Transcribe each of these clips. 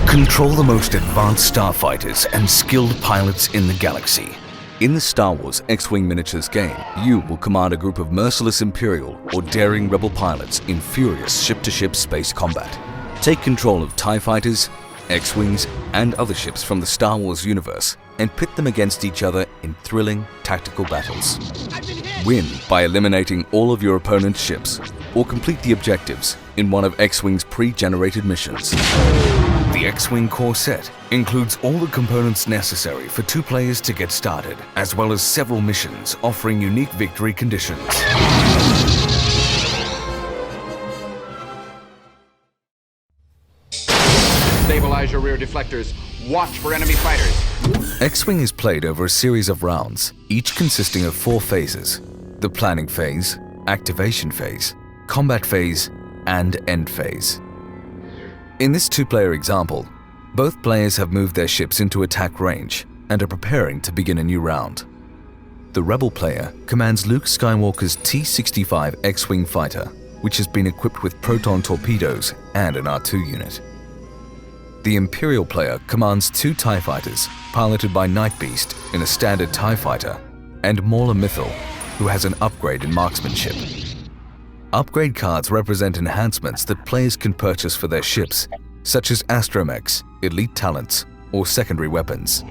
Control the most advanced starfighters and skilled pilots in the galaxy. In the Star Wars X-Wing Miniatures game, you will command a group of merciless Imperial or daring Rebel pilots in furious ship-to-ship space combat. Take control of TIE fighters, X-Wings, and other ships from the Star Wars universe and pit them against each other in thrilling tactical battles. Win by eliminating all of your opponent's ships or complete the objectives in one of X-Wing's pre-generated missions. The X-Wing core set includes all the components necessary for 2 players to get started, as well as several missions offering unique victory conditions. Stabilize your rear deflectors. Watch for enemy fighters. X-Wing is played over a series of rounds, each consisting of 4 phases: the planning phase, activation phase, combat phase, and end phase. In this 2-player example, both players have moved their ships into attack range and are preparing to begin a new round. The Rebel player commands Luke Skywalker's T-65 X-Wing fighter, which has been equipped with proton torpedoes and an R2 unit. The Imperial player commands 2 TIE fighters piloted by Night Beast in a standard TIE fighter and Mauler Mythil, who has an upgrade in marksmanship. Upgrade cards represent enhancements that players can purchase for their ships, such as astromechs, elite talents, or secondary weapons.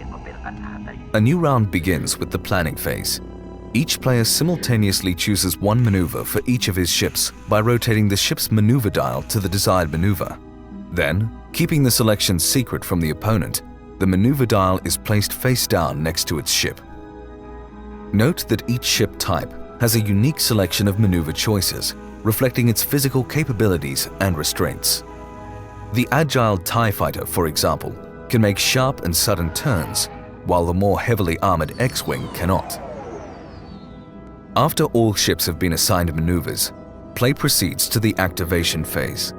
A new round begins with the planning phase. Each player simultaneously chooses one maneuver for each of his ships by rotating the ship's maneuver dial to the desired maneuver. Then, keeping the selection secret from the opponent, the maneuver dial is placed face down next to its ship. Note that each ship type has a unique selection of maneuver choices, reflecting its physical capabilities and restraints. The agile TIE fighter, for example, can make sharp and sudden turns, while the more heavily armored X-Wing cannot. After all ships have been assigned maneuvers, play proceeds to the activation phase.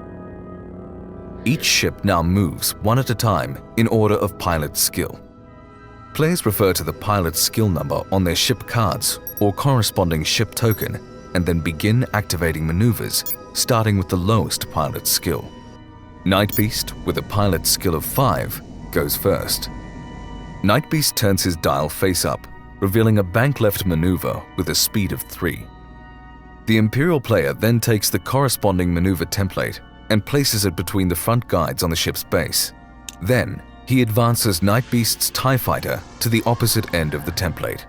Each ship now moves one at a time in order of pilot skill. Players refer to the pilot's skill number on their ship cards or corresponding ship token and then begin activating maneuvers, starting with the lowest pilot skill. Night Beast, with a pilot skill of 5, goes first. Night Beast turns his dial face up, revealing a bank left maneuver with a speed of 3. The Imperial player then takes the corresponding maneuver template and places it between the front guides on the ship's base. Then, he advances Night Beast's TIE fighter to the opposite end of the template.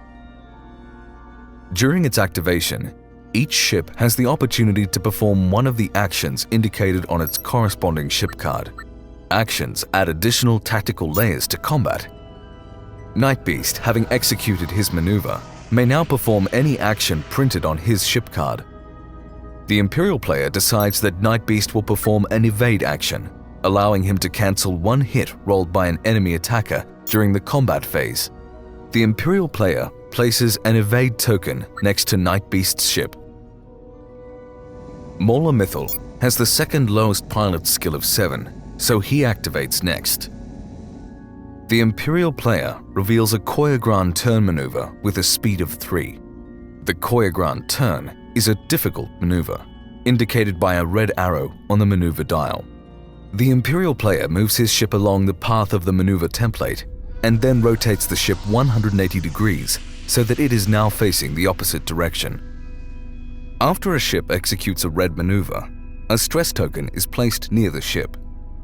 During its activation, each ship has the opportunity to perform one of the actions indicated on its corresponding ship card. Actions add additional tactical layers to combat. Night Beast, having executed his maneuver, may now perform any action printed on his ship card. The Imperial player decides that Night Beast will perform an evade action, allowing him to cancel one hit rolled by an enemy attacker during the combat phase. The Imperial player places an evade token next to Night Beast's ship. Mauler Mythil has the second lowest pilot skill of 7, so he activates next. The Imperial player reveals a Choirgran turn maneuver with a speed of 3. The Choirgran turn is a difficult maneuver, indicated by a red arrow on the maneuver dial. The Imperial player moves his ship along the path of the maneuver template and then rotates the ship 180 degrees so that it is now facing the opposite direction. After a ship executes a red maneuver, a stress token is placed near the ship.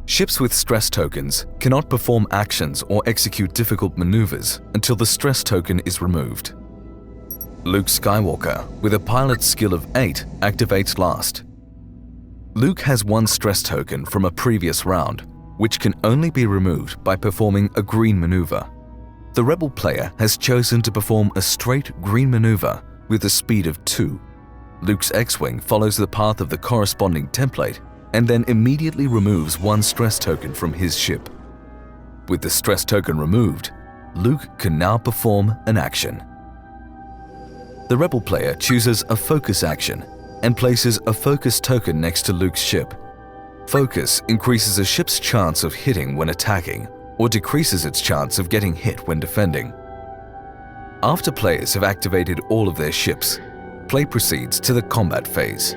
Ships with stress tokens cannot perform actions or execute difficult maneuvers until the stress token is removed. Luke Skywalker, with a pilot skill of 8, activates last. Luke has one stress token from a previous round, which can only be removed by performing a green maneuver. The Rebel player has chosen to perform a straight green maneuver with a speed of 2. Luke's X-Wing follows the path of the corresponding template and then immediately removes one stress token from his ship. With the stress token removed, Luke can now perform an action. The Rebel player chooses a focus action and places a focus token next to Luke's ship. Focus increases a ship's chance of hitting when attacking or decreases its chance of getting hit when defending. After players have activated all of their ships, play proceeds to the combat phase.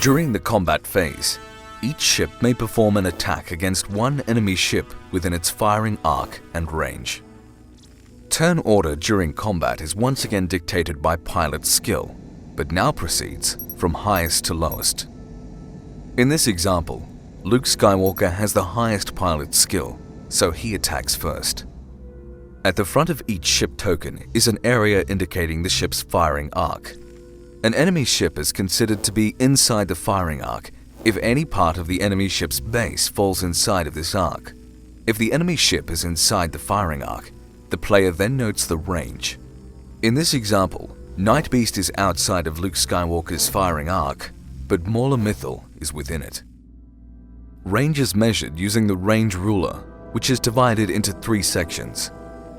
During the combat phase, each ship may perform an attack against one enemy ship within its firing arc and range. Turn order during combat is once again dictated by pilot skill, but now proceeds from highest to lowest. In this example, Luke Skywalker has the highest pilot skill, so he attacks first. At the front of each ship token is an area indicating the ship's firing arc. An enemy ship is considered to be inside the firing arc if any part of the enemy ship's base falls inside of this arc. If the enemy ship is inside the firing arc, the player then notes the range. In this example, Night Beast is outside of Luke Skywalker's firing arc, but Mauler Mythal is within it. Range is measured using the range ruler, which is divided into 3 sections.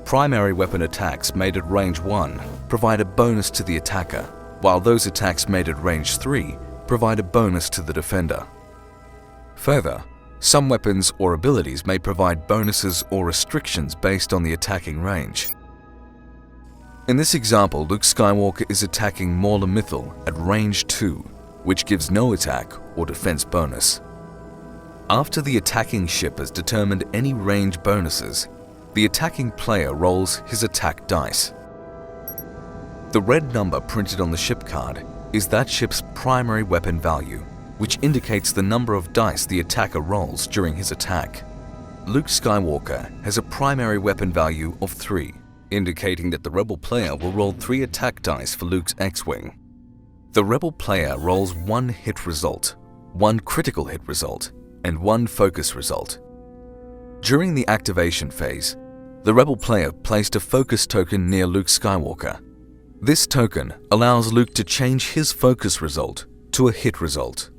Primary weapon attacks made at range 1 provide a bonus to the attacker, while those attacks made at range 3 provide a bonus to the defender. Further, some weapons or abilities may provide bonuses or restrictions based on the attacking range. In this example, Luke Skywalker is attacking Mauler Mythal at range 2, which gives no attack or defense bonus. After the attacking ship has determined any range bonuses, the attacking player rolls his attack dice. The red number printed on the ship card is that ship's primary weapon value, which indicates the number of dice the attacker rolls during his attack. Luke Skywalker has a primary weapon value of 3, indicating that the rebel player will roll 3 attack dice for Luke's X-Wing. The rebel player rolls 1 hit result, 1 critical hit result, and 1 focus result. During the activation phase, the rebel player placed a focus token near Luke Skywalker. This token allows Luke to change his focus result to a hit result.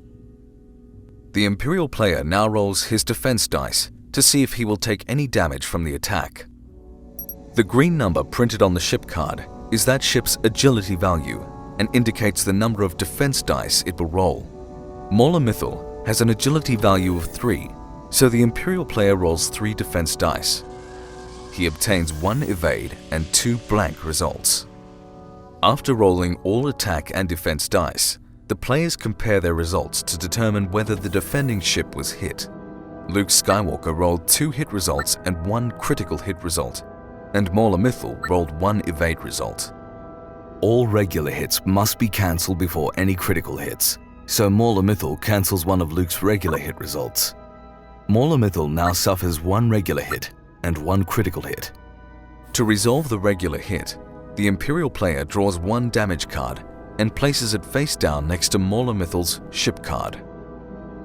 The Imperial player now rolls his defense dice to see if he will take any damage from the attack. The green number printed on the ship card is that ship's agility value and indicates the number of defense dice it will roll. Mauler Mythal has an agility value of 3, so the Imperial player rolls 3 defense dice. He obtains 1 evade and 2 blank results. After rolling all attack and defense dice, the players compare their results to determine whether the defending ship was hit. Luke Skywalker rolled 2 hit results and 1 critical hit result, and Mauler Mythal rolled 1 evade result. All regular hits must be cancelled before any critical hits, so Mauler Mythal cancels one of Luke's regular hit results. Mauler Mythal now suffers 1 regular hit and 1 critical hit. To resolve the regular hit, the Imperial player draws 1 damage card and places it face down next to Mauler Mythal's ship card.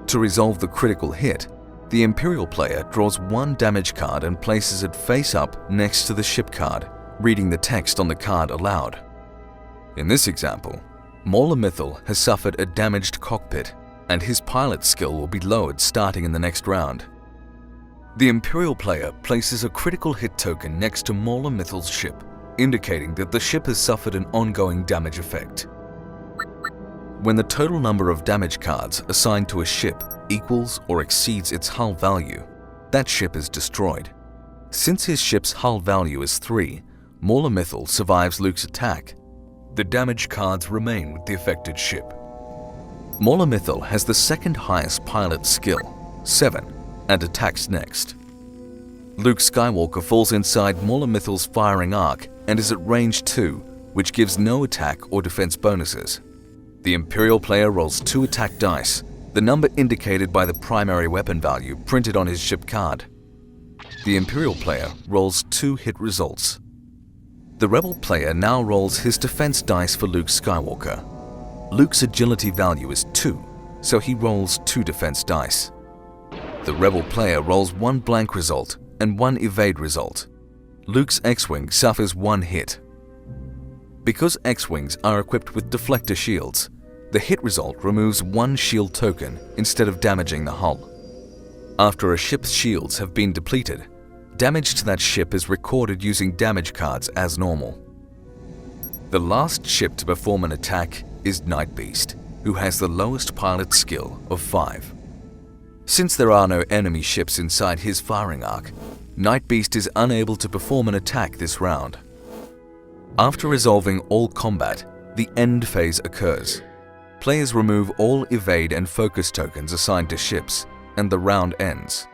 To resolve the critical hit, the Imperial player draws 1 damage card and places it face up next to the ship card, reading the text on the card aloud. In this example, Mauler Mythal has suffered a damaged cockpit, and his pilot skill will be lowered starting in the next round. The Imperial player places a critical hit token next to Mauler Mythal's ship, indicating that the ship has suffered an ongoing damage effect. When the total number of damage cards assigned to a ship equals or exceeds its hull value, that ship is destroyed. Since his ship's hull value is 3, Mauler Mythal survives Luke's attack. The damage cards remain with the affected ship. Mauler Mythal has the second highest pilot skill, 7, and attacks next. Luke Skywalker falls inside Mauler Mythal's firing arc and is at range 2, which gives no attack or defense bonuses. The Imperial player rolls 2 attack dice, the number indicated by the primary weapon value printed on his ship card. The Imperial player rolls 2 hit results. The Rebel player now rolls his defense dice for Luke Skywalker. Luke's agility value is 2, so he rolls 2 defense dice. The Rebel player rolls 1 blank result and 1 evade result. Luke's X-Wing suffers 1 hit. Because X-Wings are equipped with deflector shields, the hit result removes 1 shield token instead of damaging the hull. After a ship's shields have been depleted, damage to that ship is recorded using damage cards as normal. The last ship to perform an attack is Night Beast, who has the lowest pilot skill of 5. Since there are no enemy ships inside his firing arc, Night Beast is unable to perform an attack this round. After resolving all combat, the end phase occurs. Players remove all evade and focus tokens assigned to ships, and the round ends.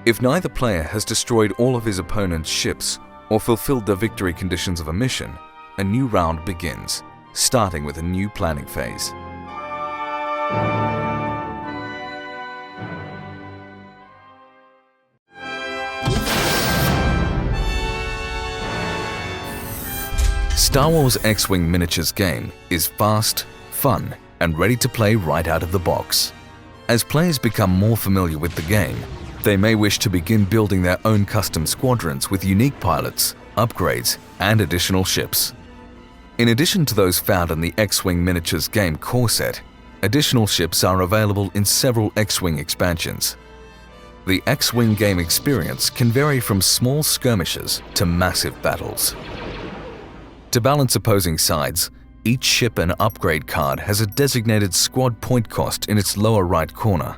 If neither player has destroyed all of his opponent's ships or fulfilled the victory conditions of a mission, a new round begins, starting with a new planning phase. Star Wars X-Wing Miniatures game is fast, fun, and ready to play right out of the box. As players become more familiar with the game, they may wish to begin building their own custom squadrons with unique pilots, upgrades, and additional ships. In addition to those found in the X-Wing Miniatures game core set, additional ships are available in several X-Wing expansions. The X-Wing game experience can vary from small skirmishes to massive battles. To balance opposing sides, each ship and upgrade card has a designated squad point cost in its lower right corner.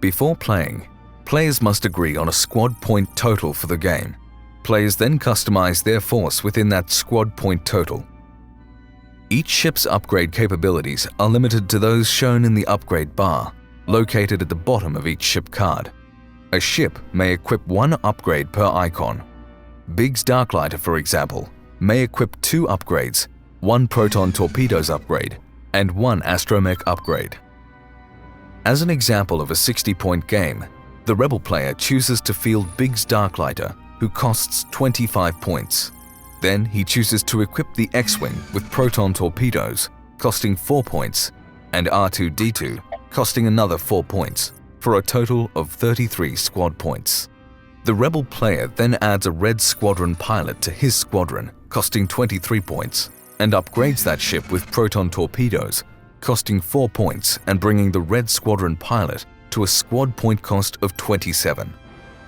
Before playing, players must agree on a squad point total for the game. Players then customize their force within that squad point total. Each ship's upgrade capabilities are limited to those shown in the upgrade bar, located at the bottom of each ship card. A ship may equip one upgrade per icon. Biggs Darklighter, for example, may equip 2 upgrades, 1 Proton Torpedoes upgrade, and 1 Astromech upgrade. As an example of a 60-point game, the Rebel player chooses to field Biggs Darklighter, who costs 25 points. Then he chooses to equip the X-Wing with Proton Torpedoes, costing 4 points, and R2-D2, costing another 4 points, for a total of 33 squad points. The Rebel player then adds a Red Squadron pilot to his squadron, costing 23 points, and upgrades that ship with Proton Torpedoes, costing 4 points and bringing the Red Squadron pilot to a squad point cost of 27.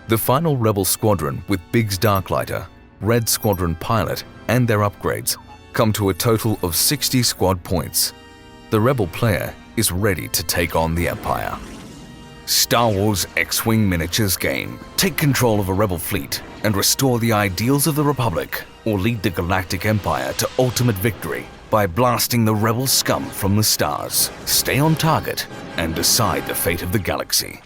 The final Rebel squadron with Biggs Darklighter, Red Squadron pilot, and their upgrades come to a total of 60 squad points. The Rebel player is ready to take on the Empire. Star Wars X-Wing Miniatures game. Take control of a Rebel fleet and restore the ideals of the Republic, or lead the Galactic Empire to ultimate victory by blasting the Rebel scum from the stars. Stay on target and decide the fate of the galaxy.